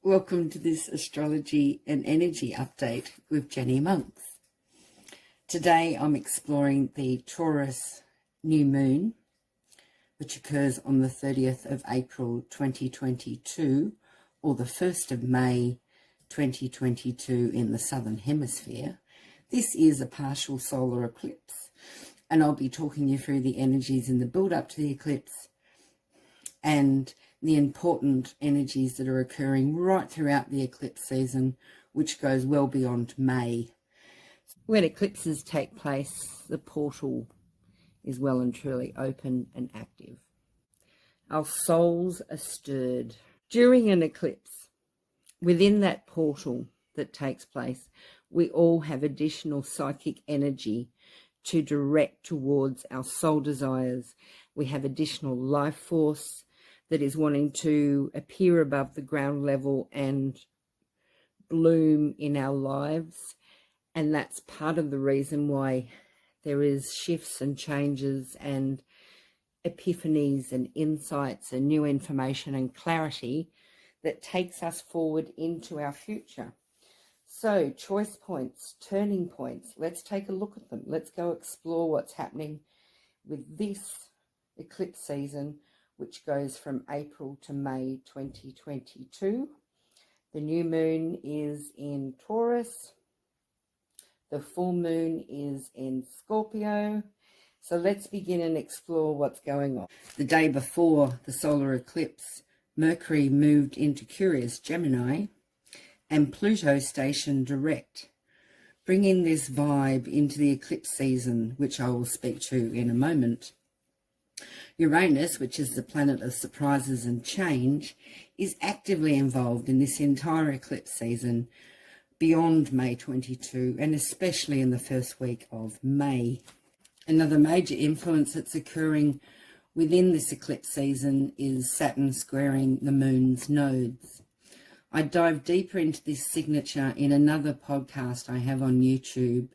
Welcome to this astrology and energy update with Jenny Monks. Today I'm exploring the Taurus new moon, which occurs on the 30th of April 2022 or the 1st of May 2022 in the Southern Hemisphere. This is a partial solar eclipse, and I'll be talking you through the energies in the build-up to the eclipse and the important energies that are occurring right throughout the eclipse season, which goes well beyond May. When eclipses take place, the portal is well and truly open and active. Our souls are stirred. During an eclipse, within that portal that takes place, we all have additional psychic energy to direct towards our soul desires. We have additional life force that is wanting to appear above the ground level and bloom in our lives. And that's part of the reason why there is shifts and changes and epiphanies and insights and new information and clarity that takes us forward into our future. So choice points, turning points, let's take a look at them. Let's go explore what's happening with this eclipse season, which goes from April to May 2022. The new moon is in Taurus. The full moon is in Scorpio. So let's begin and explore what's going on. The day before the solar eclipse, Mercury moved into Curious Gemini and Pluto stationed direct, bringing this vibe into the eclipse season, which I will speak to in a moment. Uranus, which is the planet of surprises and change, is actively involved in this entire eclipse season beyond May 22 and especially in the first week of May. Another major influence that's occurring within this eclipse season is Saturn squaring the moon's nodes. I dive deeper into this signature in another podcast I have on YouTube,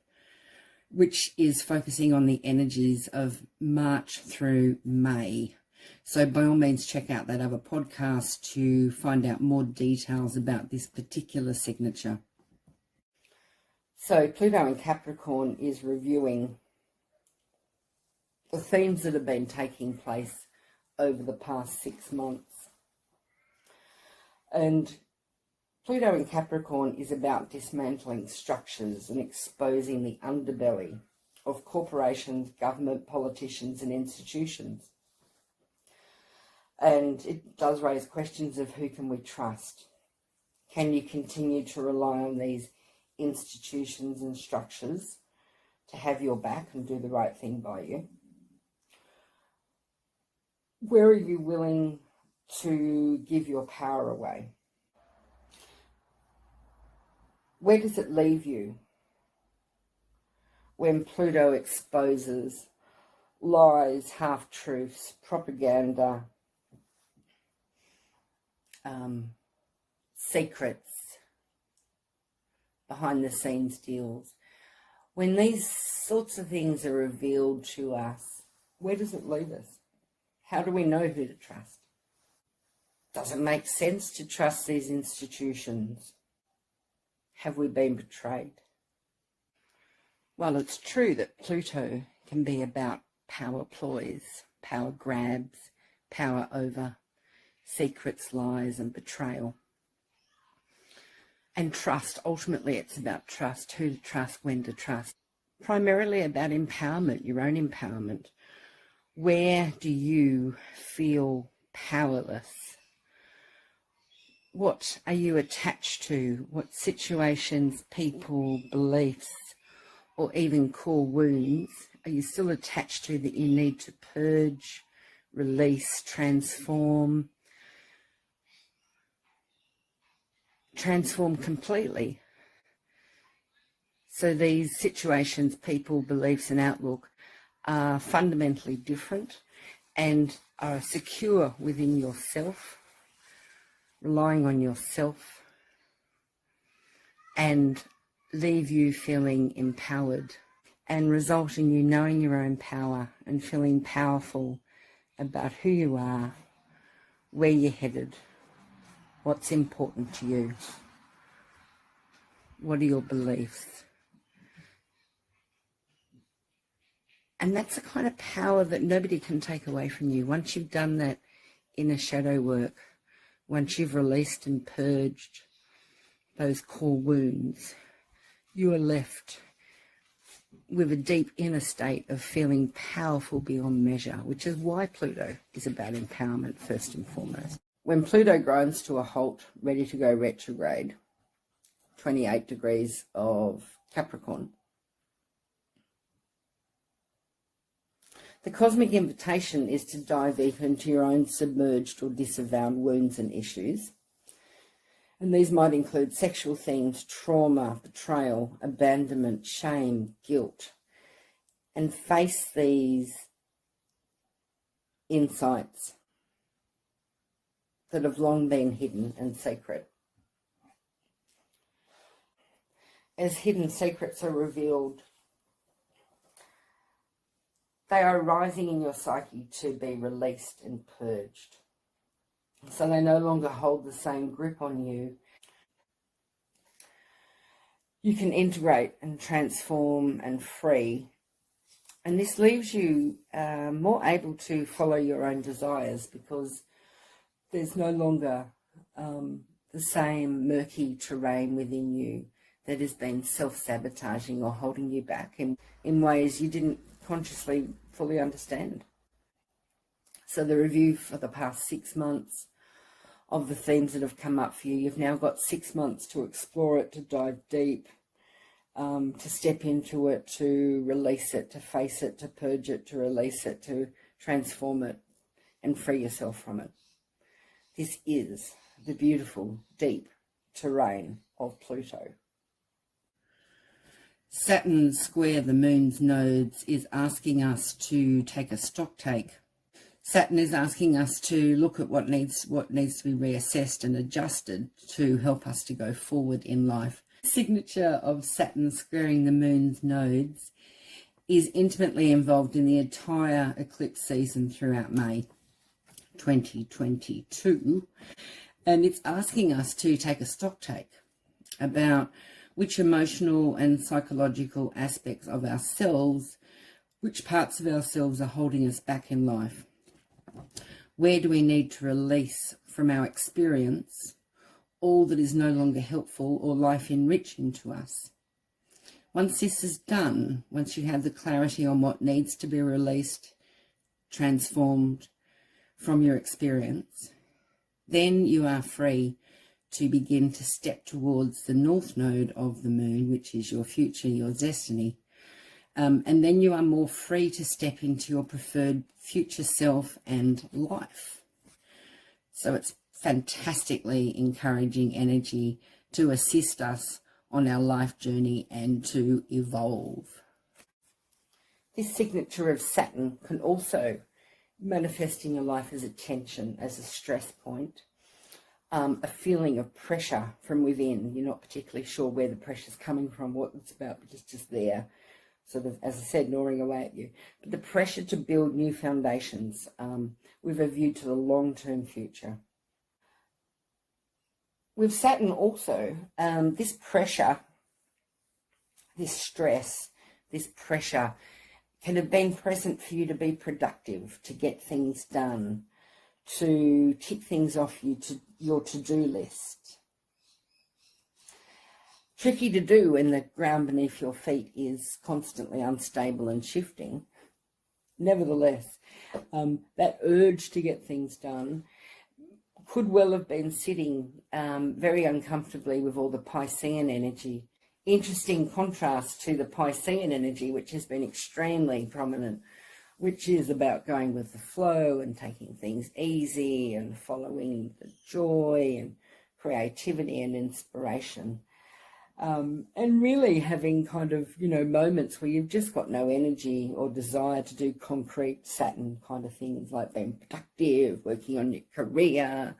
which is focusing on the energies of March through May. So by all means, check out that other podcast to find out more details about this particular signature. So Pluto in Capricorn is reviewing the themes that have been taking place over the past 6 months. And Pluto in Capricorn is about dismantling structures and exposing the underbelly of corporations, government, politicians and institutions. And it does raise questions of who can we trust? Can you continue to rely on these institutions and structures to have your back and do the right thing by you? Where are you willing to give your power away? Where does it leave you when Pluto exposes lies, half-truths, propaganda, secrets, behind-the-scenes deals? When these sorts of things are revealed to us, where does it leave us? How do we know who to trust? Does it make sense to trust these institutions? Have we been betrayed? Well, it's true that Pluto can be about power ploys, power grabs, power over, secrets, lies and betrayal. And trust, ultimately it's about trust, who to trust, when to trust. Primarily about empowerment, your own empowerment. Where do you feel powerless? What are you attached to? What situations, people, beliefs, or even core wounds are you still attached to that you need to purge, release, transform completely? So these situations, people, beliefs and outlook are fundamentally different and are secure within yourself, relying on yourself, and leave you feeling empowered and result in you knowing your own power and feeling powerful about who you are, where you're headed, What's important to you? What are your beliefs? And that's the kind of power that nobody can take away from you. Once you've done that inner shadow work, once you've released and purged those core wounds, you are left with a deep inner state of feeling powerful beyond measure, which is why Pluto is about empowerment first and foremost. When Pluto grinds to a halt, ready to go retrograde, 28 degrees of Capricorn, the cosmic invitation is to dive deep into your own submerged or disavowed wounds and issues. And these might include sexual themes, trauma, betrayal, abandonment, shame, guilt. And face these insights that have long been hidden and secret. As hidden secrets are revealed, they are rising in your psyche to be released and purged. So they no longer hold the same grip on you. You can integrate and transform and free. And this leaves you more able to follow your own desires, because there's no longer the same murky terrain within you that has been self-sabotaging or holding you back in ways you didn't consciously fully understand. So the review for the past 6 months of the themes that have come up for you, you've now got 6 months to explore it, to dive deep, to step into it, to release it, to face it, to purge it, to release it, to transform it and free yourself from it. This is the beautiful, deep terrain of Pluto. Saturn square the moon's nodes is asking us to take a stock take. Saturn is asking us to look at what needs to be reassessed and adjusted to help us to go forward in life. The signature of Saturn squaring the moon's nodes is intimately involved in the entire eclipse season throughout May 2022, and it's asking us to take a stock take about which emotional and psychological aspects of ourselves, which parts of ourselves are holding us back in life. Where do we need to release from our experience all that is no longer helpful or life enriching to us? Once this is done, once you have the clarity on what needs to be released, transformed from your experience, then you are free to begin to step towards the north node of the moon, which is your future, your destiny. And then you are more free to step into your preferred future self and life. So it's fantastically encouraging energy to assist us on our life journey and to evolve. This signature of Saturn can also manifest in your life as a tension, as a stress point. A feeling of pressure from within. You're not particularly sure where the pressure's coming from, what it's about, but it's just there, sort of, as I said, gnawing away at you. But the pressure to build new foundations with a view to the long-term future. With Saturn also, this pressure, this stress, this pressure can have been present for you to be productive, to get things done, to tick things off your to-do list. Tricky to do when the ground beneath your feet is constantly unstable and shifting. Nevertheless, that urge to get things done could well have been sitting very uncomfortably with all the Piscean energy. Interesting contrast to the Piscean energy, which has been extremely prominent, which is about going with the flow and taking things easy and following the joy and creativity and inspiration. And really having kind of, moments where you've just got no energy or desire to do concrete Saturn kind of things, like being productive, working on your career.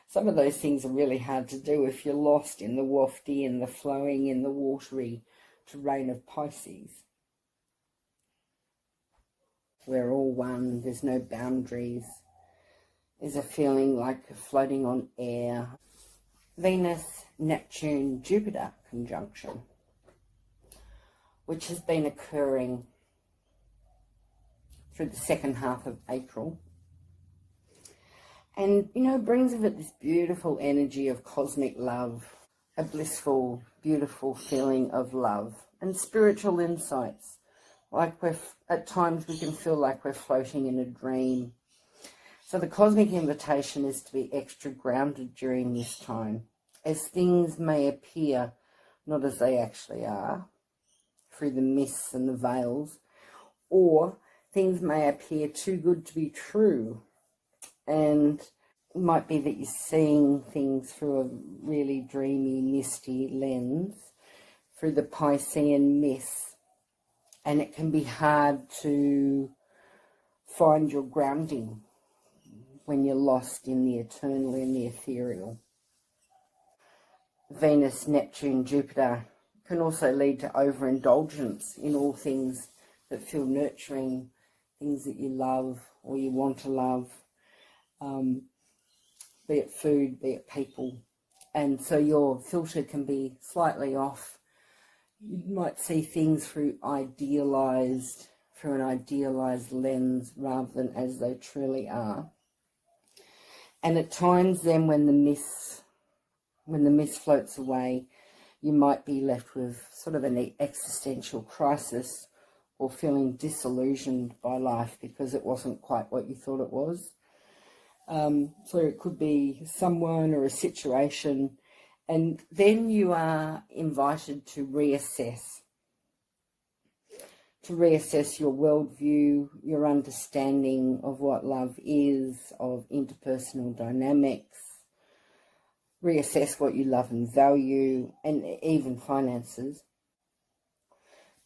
Some of those things are really hard to do if you're lost in the wafty and the flowing in the watery terrain of Pisces. We're all one, there's no boundaries. There's a feeling like floating on air. Venus, Neptune, Jupiter conjunction, which has been occurring through the second half of April. And, you know, brings with it this beautiful energy of cosmic love, a blissful, beautiful feeling of love and spiritual insights. Like at times we can feel like we're floating in a dream. So the cosmic invitation is to be extra grounded during this time, as things may appear not as they actually are, through the mists and the veils, or things may appear too good to be true. And it might be that you're seeing things through a really dreamy, misty lens, through the Piscean mists, and it can be hard to find your grounding when you're lost in the eternal and the ethereal. Venus, Neptune, Jupiter can also lead to overindulgence in all things that feel nurturing, things that you love or you want to love, be it food, be it people. And so your filter can be slightly off. You might see things through an idealized lens rather than as they truly are. And at times then when the mist floats away, you might be left with sort of an existential crisis or feeling disillusioned by life because it wasn't quite what you thought it was. So it could be someone or a situation, and then you are invited to reassess your worldview, your understanding of what love is, of interpersonal dynamics, reassess what you love and value, and even finances.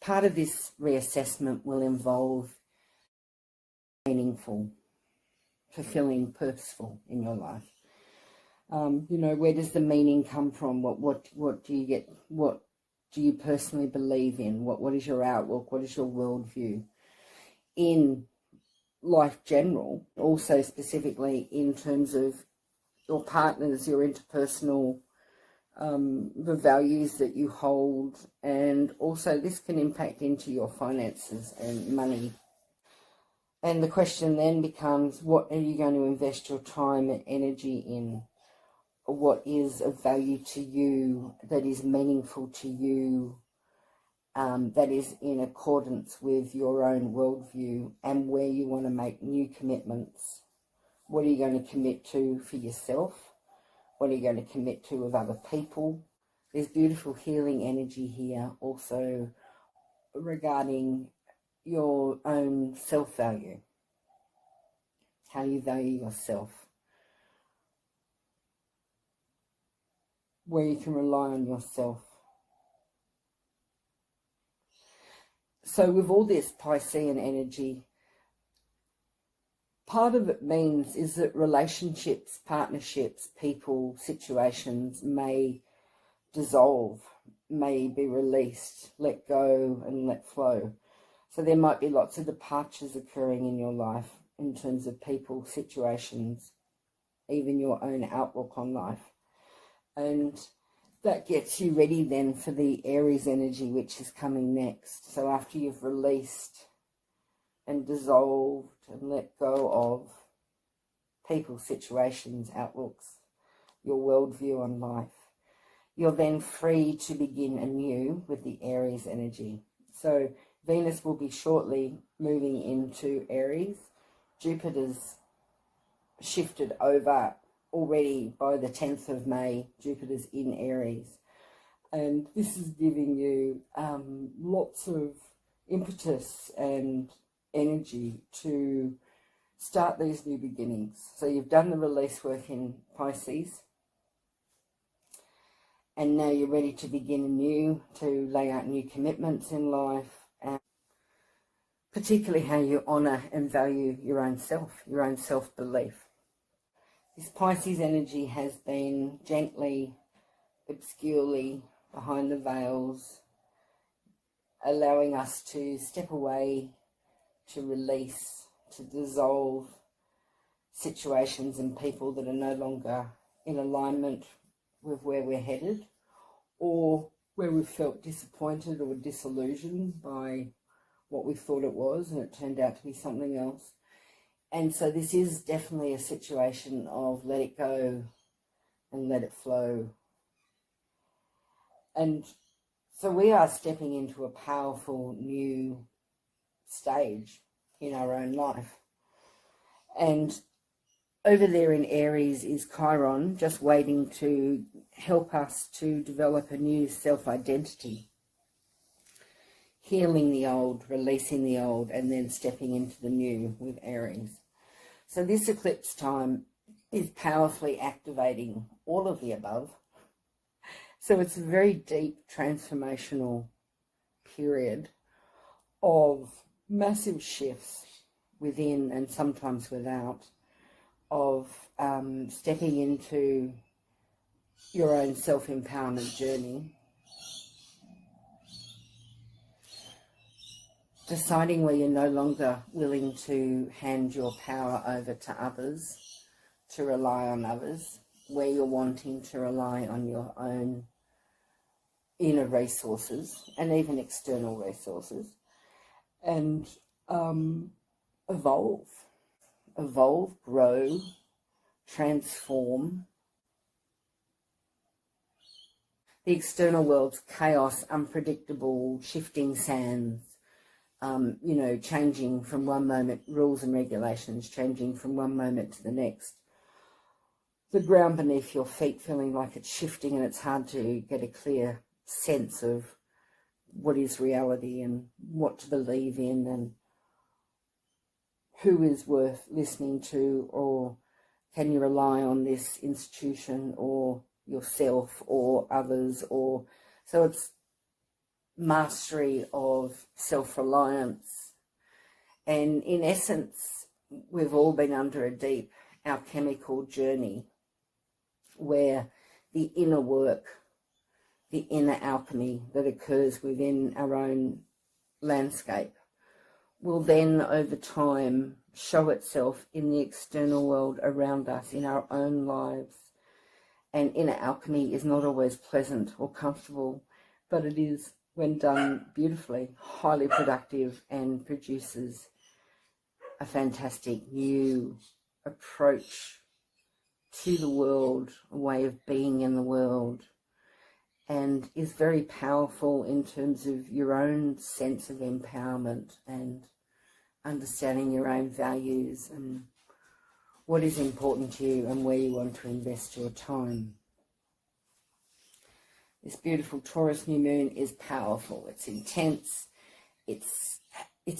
Part of this reassessment will involve meaningful, fulfilling, purposeful in your life. You know, where does the meaning come from? What do you get? What do you personally believe in? What is your outlook? What is your worldview in life general? Also specifically in terms of your partners, your interpersonal, the values that you hold, and also this can impact into your finances and money. And the question then becomes, what are you going to invest your time and energy in? What is of value to you, that is meaningful to you, that is in accordance with your own worldview, and where you want to make new commitments? What are you going to commit to for yourself? What are you going to commit to with other people? There's beautiful healing energy here also regarding your own self-value, how you value yourself, where you can rely on yourself. So with all this Piscean energy, part of it means is that relationships, partnerships, people, situations may dissolve, may be released, let go and let flow. So there might be lots of departures occurring in your life in terms of people, situations, even your own outlook on life. And that gets you ready then for the Aries energy, which is coming next. So after you've released and dissolved and let go of people, situations, outlooks, your worldview on life, you're then free to begin anew with the Aries energy. So Venus will be shortly moving into Aries. Jupiter's shifted over already by the 10th of May. Jupiter's in Aries. And this is giving you lots of impetus and energy to start these new beginnings. So you've done the release work in Pisces, and now you're ready to begin anew, to lay out new commitments in life, and particularly how you honour and value your own self-belief. This Pisces energy has been gently, obscurely behind the veils, allowing us to step away, to release, to dissolve situations and people that are no longer in alignment with where we're headed, or where we felt disappointed or disillusioned by what we thought it was and it turned out to be something else. And so this is definitely a situation of let it go and let it flow. And so we are stepping into a powerful new stage in our own life. And over there in Aries is Chiron, just waiting to help us to develop a new self-identity. Healing the old, releasing the old, and then stepping into the new with Aries. So this eclipse time is powerfully activating all of the above. So it's a very deep transformational period of massive shifts within and sometimes without, of stepping into your own self-empowerment journey, deciding where you're no longer willing to hand your power over to others, to rely on others, where you're wanting to rely on your own inner resources and even external resources, and evolve, grow, transform. The external world's chaos, unpredictable, shifting sands, changing from one moment, rules and regulations changing from one moment to the next. The ground beneath your feet feeling like it's shifting and it's hard to get a clear sense of what is reality and what to believe in and who is worth listening to, or can you rely on this institution or yourself or others, or so it's mastery of self-reliance. And in essence, we've all been under a deep alchemical journey where the inner work, the inner alchemy that occurs within our own landscape will then over time show itself in the external world around us, in our own lives. And inner alchemy is not always pleasant or comfortable, but it is, when done beautifully, highly productive and produces a fantastic new approach to the world, a way of being in the world, and is very powerful in terms of your own sense of empowerment and understanding your own values and what is important to you and where you want to invest your time. This beautiful Taurus new moon is powerful. It's intense. It's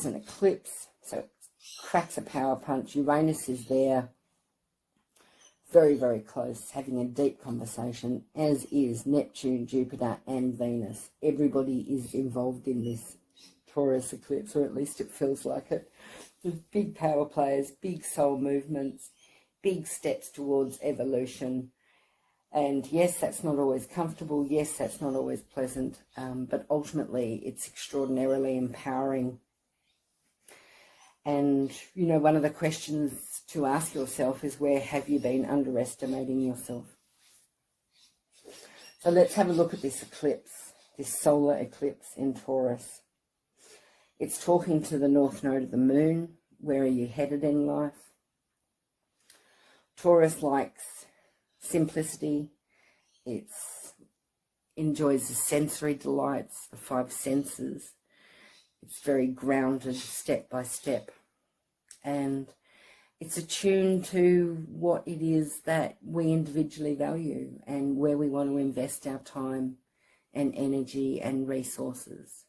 an eclipse, so it cracks a power punch. Uranus is there, very, very close, having a deep conversation, as is Neptune, Jupiter, and Venus. Everybody is involved in this Taurus eclipse, or at least it feels like it. There's big power players, big soul movements, big steps towards evolution. And yes, that's not always comfortable. Yes, that's not always pleasant. But ultimately, it's extraordinarily empowering. And, one of the questions to ask yourself is, where have you been underestimating yourself? So let's have a look at this eclipse, this solar eclipse in Taurus. It's talking to the north node of the moon. Where are you headed in life? Taurus likes simplicity. It enjoys the sensory delights, the five senses. It's very grounded step by step. And it's attuned to what it is that we individually value and where we want to invest our time and energy and resources.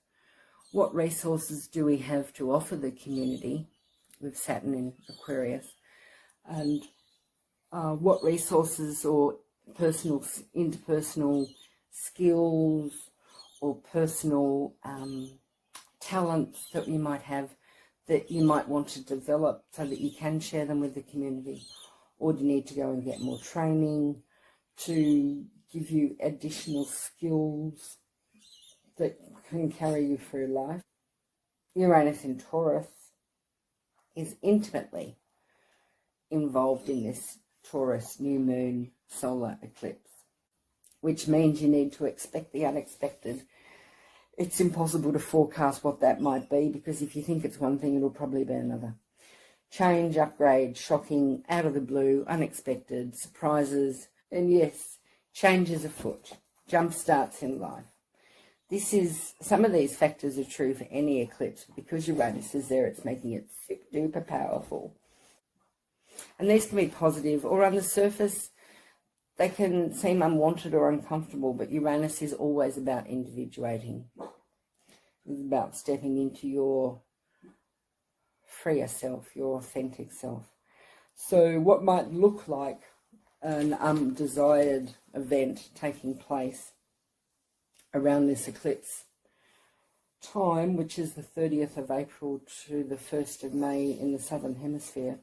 What resources do we have to offer the community with Saturn in Aquarius? And what resources or interpersonal skills or personal talents that you might have that you might want to develop so that you can share them with the community? Or do you need to go and get more training to give you additional skills that can carry you through life? Uranus in Taurus is intimately involved in this Taurus new moon solar eclipse. which means you need to expect the unexpected. It's impossible to forecast what that might be, because if you think it's one thing, it'll probably be another. Change, upgrade, shocking, out of the blue, unexpected, surprises, and yes, changes afoot, jump starts in life. Some of these factors are true for any eclipse. Because Uranus is there, it's making it super duper powerful. And these can be positive, or on the surface, they can seem unwanted or uncomfortable, but Uranus is always about individuating. It's about stepping into your freer self, your authentic self. So what might look like an undesired event taking place around this eclipse time, which is the 30th of April to the 1st of May in the Southern Hemisphere.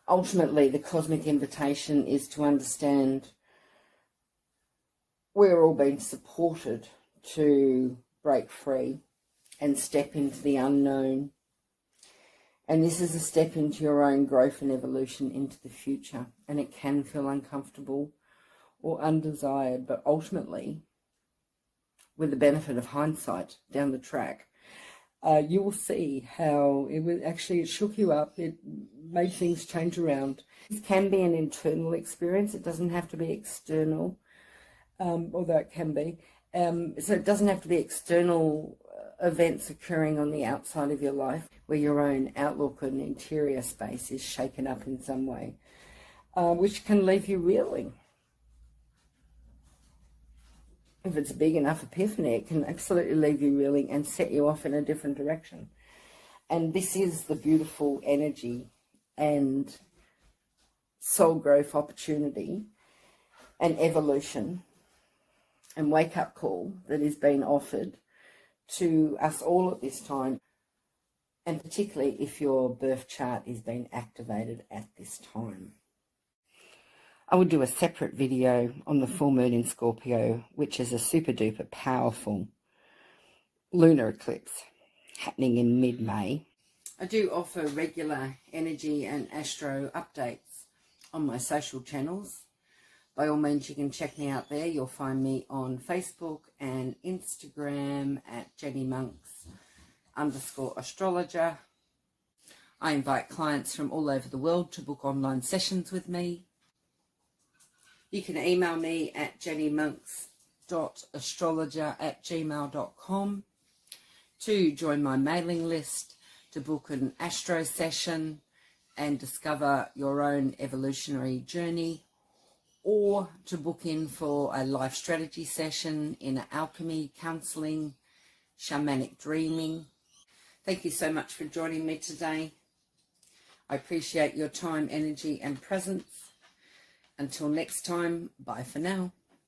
Ultimately, the cosmic invitation is to understand we're all being supported to break free and step into the unknown. And this is a step into your own growth and evolution into the future. And it can feel uncomfortable or undesired, but ultimately, with the benefit of hindsight down the track, you will see how it shook you up. It made things change around. This can be an internal experience. It doesn't have to be external, although it can be. So it doesn't have to be external events occurring on the outside of your life where your own outlook and interior space is shaken up in some way, which can leave you reeling. If it's a big enough epiphany, it can absolutely leave you reeling and set you off in a different direction. And this is the beautiful energy and soul growth opportunity and evolution and wake-up call that is being offered to us all at this time, and particularly if your birth chart is being activated at this time. I will do a separate video on the full moon in Scorpio, which is a super duper powerful lunar eclipse happening in mid-May. I do offer regular energy and astro updates on my social channels. By all means, you can check me out there. You'll find me on Facebook and Instagram at JennyMonks_astrologer. I invite clients from all over the world to book online sessions with me. You can email me at jennymonks.astrologer@gmail.com to join my mailing list, to book an astro session and discover your own evolutionary journey, or to book in for a life strategy session in alchemy, counseling, shamanic dreaming. Thank you so much for joining me today. I appreciate your time, energy and presence. Until next time, bye for now.